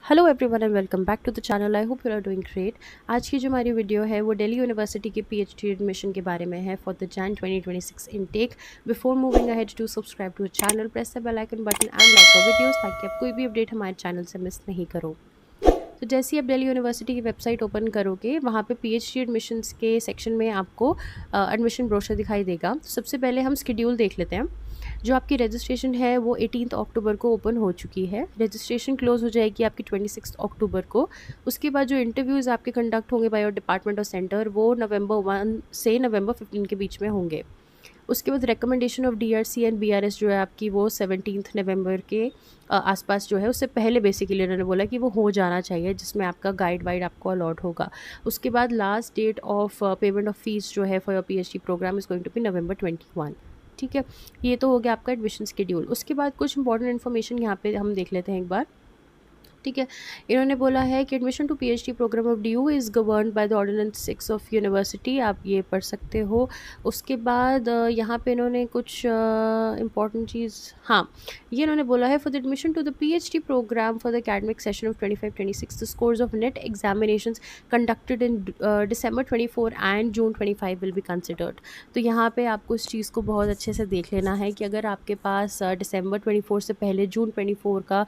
Hello everyone and welcome back to the channel. I hope you are doing great. आज की जो हमारी video है वो दिल्ली यूनिवर्सिटी के पीएचडी एडमिशन के बारे में है for the Jan 2026 intake. Before moving ahead to subscribe to channel, press the bell icon button and like our videos ताकि आप कोई भी अपडेट हमारे चैनल से मिस नहीं करो। तो जैसे ही आप दिल्ली यूनिवर्सिटी की वेबसाइट ओपन करोगे वहाँ पे पीएचडी एडमिशन्स के सेक्शन में आपको एडमिशन ब्रोशर दिखाई देगा। तो सबसे पहले हम शेड्यूल देख लेते हैं। जो आपकी रजिस्ट्रेशन है वो 18 अक्टूबर को ओपन हो चुकी है। रजिस्ट्रेशन क्लोज हो जाएगी आपकी 26 अक्टूबर को। उसके बाद जो इंटरव्यूज़ आपके कंडक्ट होंगे बाय योर डिपार्टमेंट और सेंटर वो नवंबर 1 से नवंबर 15 के बीच में होंगे। उसके बाद recommendation of DRC and BRS जो है आपकी वो 17 नवंबर के आसपास जो है उससे पहले बेसिकली उन्होंने बोला कि वो हो जाना चाहिए, जिसमें आपका गाइड वाइड आपको अलॉट होगा। उसके बाद last date of payment of fees जो है for your PhD programme is going to be November 21। ठीक है, ये तो हो गया आपका एडमिशन शेड्यूल। उसके बाद कुछ इंपॉर्टेंट इन्फॉर्मेशन यहाँ पे हम देख लेते हैं एक बार। ठीक है, इन्होंने बोला है कि admission to PhD programme of DU is governed by the ordinance 6 of university, आप ये पढ़ सकते हो। उसके बाद यहाँ पे इन्होंने कुछ इंपॉर्टेंट चीज़, हाँ, ये इन्होंने बोला है for the admission to the PhD programme for the academic session of 25-26 the scores of NET examinations conducted in December 24 and June 25 will be considered. तो यहाँ पे आपको इस चीज़ को बहुत अच्छे से देख लेना है कि अगर आपके पास December 24 से पहले June 24 का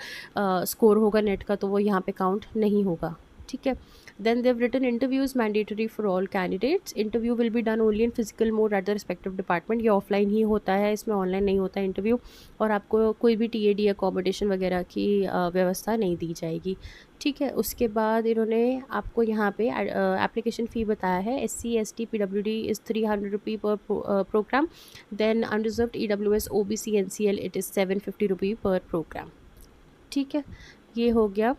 स्कोर होगा नेट का तो वो यहाँ पे काउंट नहीं होगा। ठीक है, then the written interviews mandatory for all candidates. Interview will be done only in physical mode at the respective department. ये ऑफलाइन ही होता है, इसमें ऑनलाइन नहीं होता इंटरव्यू। और आपको कोई भी टीएडी अकोमोडेशन वगैरह की व्यवस्था नहीं दी जाएगी। ठीक है, उसके बाद इन्होंने आपको यहाँ पे एप्लीकेशन फ़ी बताया है। SC ST PWD is 300 rupee per programme. Then unreserved EWS OBC NCL it is 750 rupee per programme. ठीक है, ये हो गया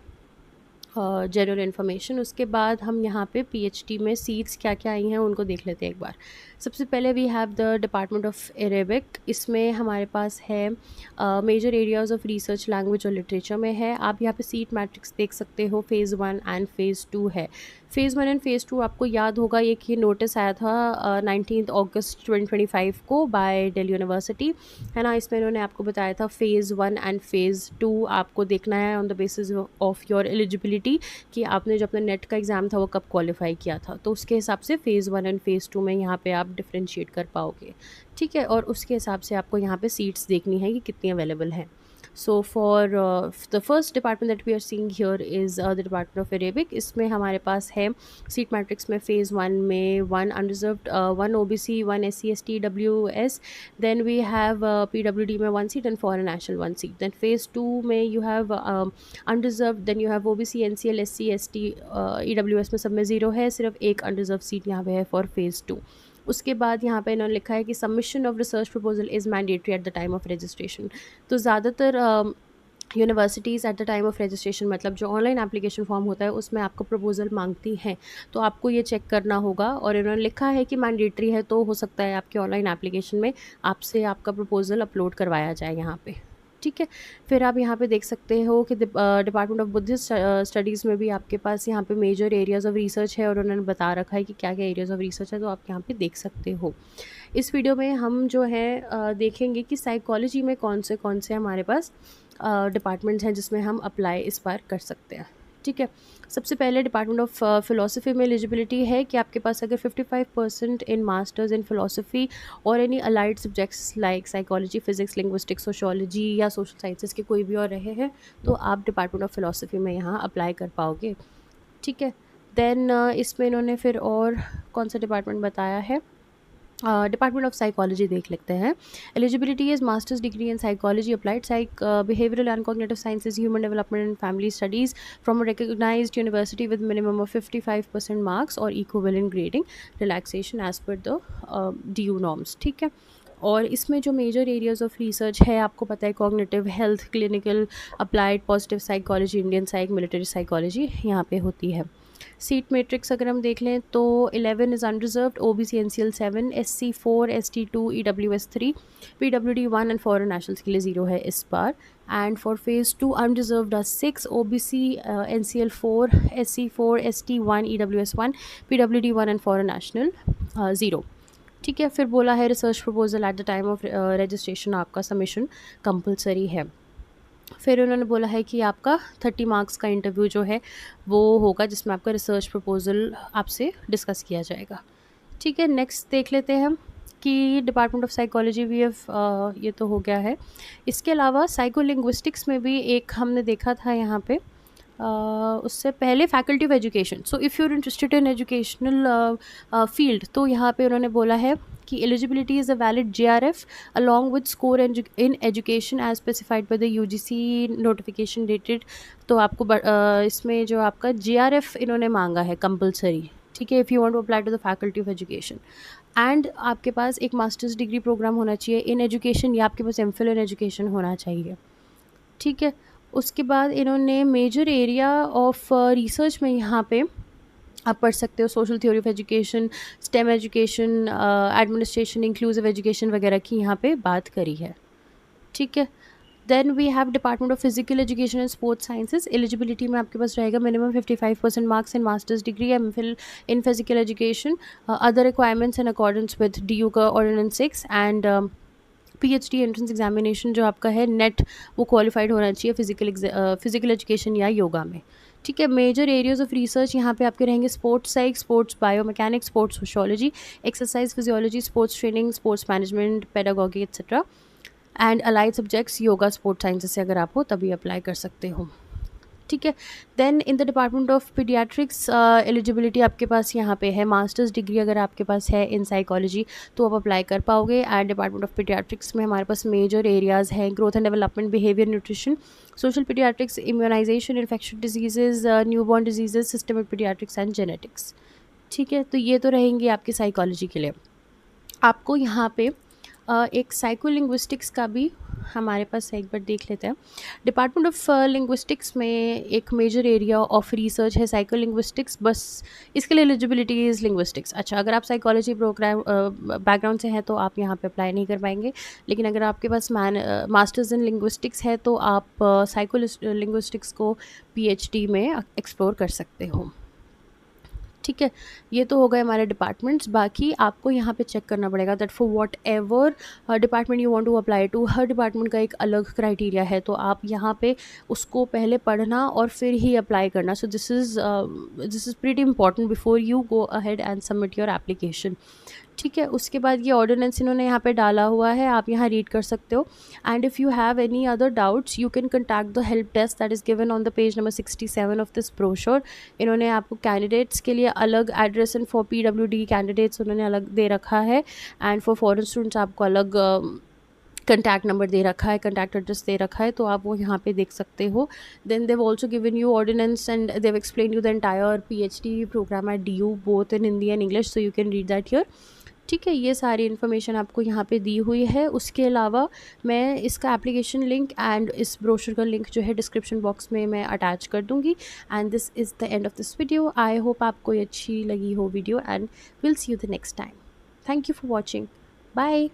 जनरल इन्फॉर्मेशन। उसके बाद हम यहाँ पे पीएचडी में सीट्स क्या क्या आई हैं उनको देख लेते हैं एक बार। सबसे पहले we have the department of Arabic. इसमें हमारे पास है major areas of research language और लिटरेचर में है। आप यहाँ पे सीट मैट्रिक्स देख सकते हो, फ़ेज़ 1 एंड फ़ेज़ 2 है। फ़ेज़ 1 एंड फ़ेज़ 2 आपको याद होगा, एक ये नोटिस आया था 19 अगस्त 2025 को बाय दिल्ली यूनिवर्सिटी, है ना। इसमें इन्होंने आपको बताया था फ़ेज़ 1 एंड फ़ेज़ 2 आपको देखना है on the basis of your eligibility कि आपने जो अपना नेट का एग्ज़ाम था वो कब क्वालिफाई किया था। तो उसके हिसाब से फ़ेज़ 1 एंड फ़ेज़ 2 में यहाँ पे आप डिफ्रेंशिएट कर पाओगे। ठीक है, और उसके हिसाब से आपको यहाँ पे सीट्स देखनी है कि कितनी अवेलेबल हैं। So for the first department that we are seeing here is the department of Arabic. इसमें हमारे पास है सीट मैट्रिक्स में फ़ेज़ 1 में 1 unreserved, 1 OBC, 1 SC ST EWS, then we have PWD में 1 seat and foreign national 1 seat. Then phase 2 में you have unreserved, then you have OBC NCL SC ST EWS में सब में 0 है, सिर्फ एक unreserved सीट यहाँ पे है फॉर phase 2। उसके बाद यहाँ पे इन्होंने लिखा है कि submission of research proposal is mandatory at the time of registration. तो ज़्यादातर universities at the time of registration, मतलब जो ऑनलाइन एप्लीकेशन फॉर्म होता है उसमें आपको प्रपोजल मांगती हैं, तो आपको ये चेक करना होगा। और इन्होंने लिखा है कि मैंडेटरी है, तो हो सकता है आपके ऑनलाइन एप्लीकेशन में आपसे आपका प्रपोजल अपलोड करवाया जाए यहाँ पे। ठीक है, फिर आप यहाँ पे देख सकते हो कि डिपार्टमेंट ऑफ बुद्धिस्ट स्टडीज़ में भी आपके पास यहाँ पे मेजर एरियाज़ ऑफ रिसर्च है और उन्होंने बता रखा है कि क्या क्या एरियाज़ ऑफ रिसर्च है, तो आप यहाँ पे देख सकते हो। इस वीडियो में हम जो है देखेंगे कि साइकोलॉजी में कौन से हमारे पास डिपार्टमेंट्स हैं जिसमें हम अप्लाई इस बार कर सकते हैं। ठीक है, सबसे पहले डिपार्टमेंट ऑफ फ़िलासफ़ी में एलिजिबिलिटी है कि आपके पास अगर 55% इन मास्टर्स इन फ़िलासफ़ी और any allied subjects like psychology, physics, linguistics, sociology या सोशल साइंसेस के कोई भी और रहे हैं तो आप डिपार्टमेंट ऑफ फ़िलासफ़ी में यहाँ अप्लाई कर पाओगे। ठीक है, देन इसमें इन्होंने फिर और कौन सा डिपार्टमेंट बताया है, डिपार्टमेंट ऑफ साइकोलॉजी देख लेते हैं। Eligibility is masters degree in psychology, applied psych, behavioural and cognitive sciences, human development and family studies from a recognised university with minimum of 55% marks और equivalent grading, relaxation as per the DU norms. ठीक है, और इसमें जो major areas of research है आपको पता है, cognitive health, clinical, applied, positive psychology, Indian psych, military psychology यहाँ पे होती है। सीट मैट्रिक्स अगर हम देख लें तो 11 is unreserved, OBC NCL 7, SC 4, ST 2, EWS 3, PWD 1 and foreign nationals के लिए 0 है इस बार। And for phase 2 unreserved 6, OBC NCL 4, SC 4, ST 1, EWS 1, PWD 1 and foreign national 0। ठीक है, फिर बोला है research proposal at the time of registration आपका सबमिशन कंपलसरी है। फिर उन्होंने बोला है कि आपका 30 मार्क्स का इंटरव्यू जो है वो होगा, जिसमें आपका रिसर्च प्रपोजल आपसे डिस्कस किया जाएगा। ठीक है, नेक्स्ट देख लेते हैं हम कि department of psychology we have, ये तो हो गया है। इसके अलावा साइकोलिंग्विस्टिक्स में भी एक हमने देखा था यहाँ पे, उससे पहले faculty of education. So if you are interested in educational field, तो यहाँ पे उन्होंने बोला है कि eligibility is a valid JRF along with score in education as specified by the UGC notification dated। तो आपको इसमें जो आपका JRF इन्होंने मांगा है कंपलसरी। ठीक है, if you want to apply to the faculty of education, and आपके पास एक मास्टर्स डिग्री प्रोग्राम होना चाहिए इन एजुकेशन, या आपके पास MPhil इन एजुकेशन होना चाहिए। ठीक है, उसके बाद इन्होंने मेजर एरिया ऑफ रिसर्च में यहाँ पे आप पढ़ सकते हो social theory of education, STEM education, administration, inclusive education वगैरह की यहाँ पे बात करी है। ठीक है, then we have department of physical education and sports sciences. Eligibility में आपके पास रहेगा minimum 55% marks in masters degree, MPhil in physical education, other requirements in accordance with DU का ordinance 6, and PhD entrance examination जो आपका है net, वो qualified होना चाहिए फिजिकल एजुकेशन या योगा में। ठीक है, मेजर एरियाज ऑफ रिसर्च यहाँ पे आपके रहेंगे sports psych, sports biomechanics, sports sociology, exercise physiology, sports training, sports management, pedagogy etcetera, and allied subjects yoga, sports sciences से अगर आप हो तभी अप्लाई कर सकते हो। ठीक है, then in the department of paediatrics eligibility आपके पास यहाँ पे है मास्टर्स डिग्री अगर आपके पास है इन साइकोलॉजी तो आप अप्लाई कर पाओगे। एंड डिपार्टमेंट ऑफ पीडियाट्रिक्स में हमारे पास मेजर एरियाज़ हैं growth and development, behaviour, nutrition, social paediatrics, immunisation, infection diseases, newborn diseases, systemic paediatrics and genetics. ठीक है, तो ये तो रहेंगी आपकी साइकोलॉजी के लिए। आपको यहाँ पे एक साइकोलिंग्विस्टिक्स का भी हमारे पास है, एक बार देख लेते हैं। डिपार्टमेंट ऑफ लिंग्विस्टिक्स में एक मेजर एरिया ऑफ रिसर्च है साइकोलिंग्विस्टिक्स, बस इसके लिए एलिजिबिलिटी इज़ लिंग्विस्टिक्स। अच्छा, अगर आप साइकोलॉजी प्रोग्राम बैकग्राउंड से हैं तो आप यहाँ पे अप्लाई नहीं कर पाएंगे, लेकिन अगर आपके पास मास्टर्स इन लिंग्विस्टिक्स है तो आप साइकोलिंग्विस्टिक्स को PhD में एक्सप्लोर कर सकते हो। ठीक है, ये तो हो गए हमारे डिपार्टमेंट्स। बाकी आपको यहाँ पे चेक करना पड़ेगा that for whatever department you want to apply to, हर डिपार्टमेंट का एक अलग क्राइटेरिया है, तो आप यहाँ पे उसको पहले पढ़ना और फिर ही अप्लाई करना। So this is pretty important before you go ahead and submit your application. ठीक है, उसके बाद ये ऑर्डिनेंस इन्होंने यहाँ पे डाला हुआ है, आप यहाँ रीड कर सकते हो। And if you have any other doubts you can contact the help desk that is given on the page number 67 of this brochure. इन्होंने आपको कैंडिडेट्स के लिए अलग address and for PWD candidates उन्होंने अलग दे रखा है, एंड फॉर फॉरेन स्टूडेंट्स आपको अलग कंटैक्ट नंबर दे रखा है, कंटैक्ट एड्रेस दे रखा है, तो आप वो यहाँ पे देख सकते हो। Then they've also given you ordinance and they've explain you the entire PhD programme at DU both in Hindi and English, so you can read that here. ठीक है, ये सारी इन्फॉर्मेशन आपको यहाँ पे दी हुई है। उसके अलावा मैं इसका एप्लीकेशन लिंक एंड इस ब्रोशर का लिंक जो है डिस्क्रिप्शन बॉक्स में मैं अटैच कर दूँगी। And this is the end of this video. I hope आपको ये अच्छी लगी हो video, and will see you the next time. Thank you for watching, bye.